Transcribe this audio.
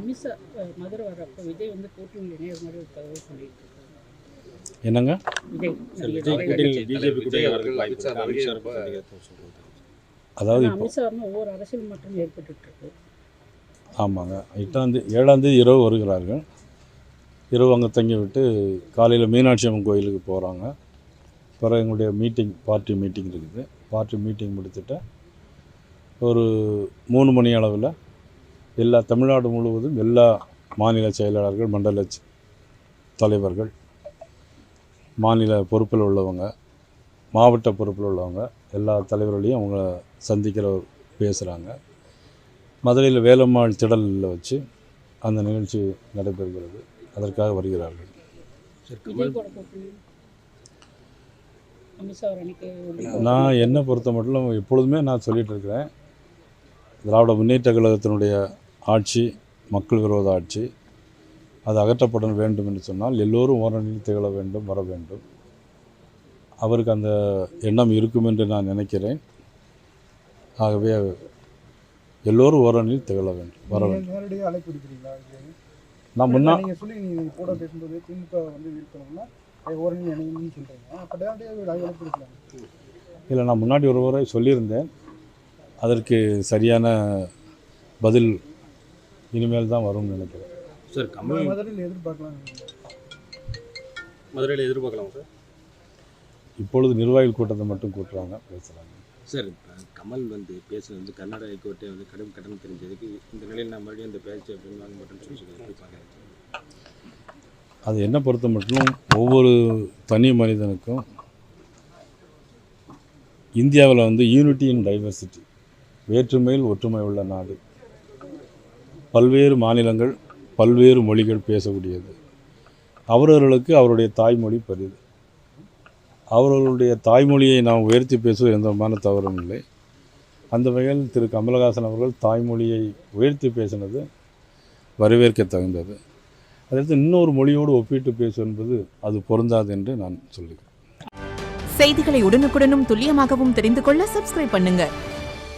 அமித்ஷா மதுரை வர்றப்போ விஜய் வந்து கூட்டணியில் இணைய மாதிரி ஒரு தகவல் சொல்லிட்டு இருக்காங்க. என்னங்க? அதாவது அமித்ஷா வந்து ஒவ்வொரு அரசியல் மாற்றம் ஏற்பட்டு இருக்கு. ஆமாங்க, 7ஆம் தேதி இரவு வருகிறார்கள். இரவு அங்கே தங்கி விட்டு காலையில் மீனாட்சி அம்மன் கோயிலுக்கு போகிறாங்க. பிறகு எங்களுடைய பார்ட்டி மீட்டிங் இருக்குது. பார்ட்டி மீட்டிங் முடித்துட்டு ஒரு 3 மணி அளவில் எல்லா தமிழ்நாடு முழுவதும் எல்லா மாநில செயலாளர்கள், மண்டல தலைவர்கள், மாநில பொறுப்பில் உள்ளவங்க, மாவட்ட பொறுப்பில் உள்ளவங்க எல்லா தலைவர்களையும் அவங்க சந்திக்கிற பேசுகிறாங்க. மதுரையில் வேலம்மாள் திடலில் வச்சு அந்த நிகழ்ச்சி நடைபெறுகிறது. அதற்காக வருகிறார்கள். நான் என்னை பொறுத்த மட்டும் எப்பொழுதுமே நான் சொல்லிகிட்டு இருக்கிறேன், திராவிட முன்னேற்ற கழகத்தினுடைய ஆட்சி மக்கள் விரோத ஆட்சி. அது அகற்றப்பட வேண்டும் என்று சொன்னால் எல்லோரும் ஓரணியில் திகழ வேண்டும், வர வேண்டும். அவருக்கு அந்த எண்ணம் இருக்கும் என்று நான் நினைக்கிறேன். ஆகவே எல்லோரும் ஓரணியில் திகழ வேண்டும், வர வேண்டும். நான் இல்லை, நான் முன்னாடி ஒரு முறை சொல்லியிருந்தேன். அதற்கு சரியான பதில் இனிமேல் தான் வரும்னு நினைக்கிறேன். சார், மதுரையில் எதிர்பார்க்கலாம் சார். இப்பொழுது நிர்வாகிகள் கூட்டத்தை மட்டும் கூட்டுறாங்க, பேசுகிறாங்க. சார், கமல் வந்து பேசுகிறது கர்நாடக ஹைகோர்ட்டை வந்து கடும் கட்டணம் தெரிஞ்சதுக்கு இந்த நிலையில் நான் மறுபடியும் இந்த பேச்சு அப்படின்னு வாங்க மாட்டேன்னு சொல்லி அது என்ன பொறுத்த மட்டும் ஒவ்வொரு தனி மனிதனுக்கும் இந்தியாவில் வந்து யூனிட்டி இன் டைவர்சிட்டி, வேற்றுமையில் ஒற்றுமை உள்ள நாடு. பல்வேறு மாநிலங்கள், பல்வேறு மொழிகள் பேசக்கூடியது. அவரவர்களுக்கு அவருடைய தாய்மொழி பெரிது. அவர்களுடைய தாய்மொழியை நாம் உயர்த்தி பேசுவது எந்த விதமான தவறும் இல்லை. அந்த வகையில் திரு கமலஹாசன் அவர்கள் தாய்மொழியை உயர்த்தி பேசினது வரவேற்க தகுந்தது. அதற்கு இன்னொரு மொழியோடு ஒப்பிட்டு பேசுவது என்பது அது பொருந்தாது என்று நான் சொல்லுகிறேன். செய்திகளை உடனுக்குடனும் துல்லியமாகவும் தெரிந்து கொள்ள சப்ஸ்கிரைப் பண்ணுங்க.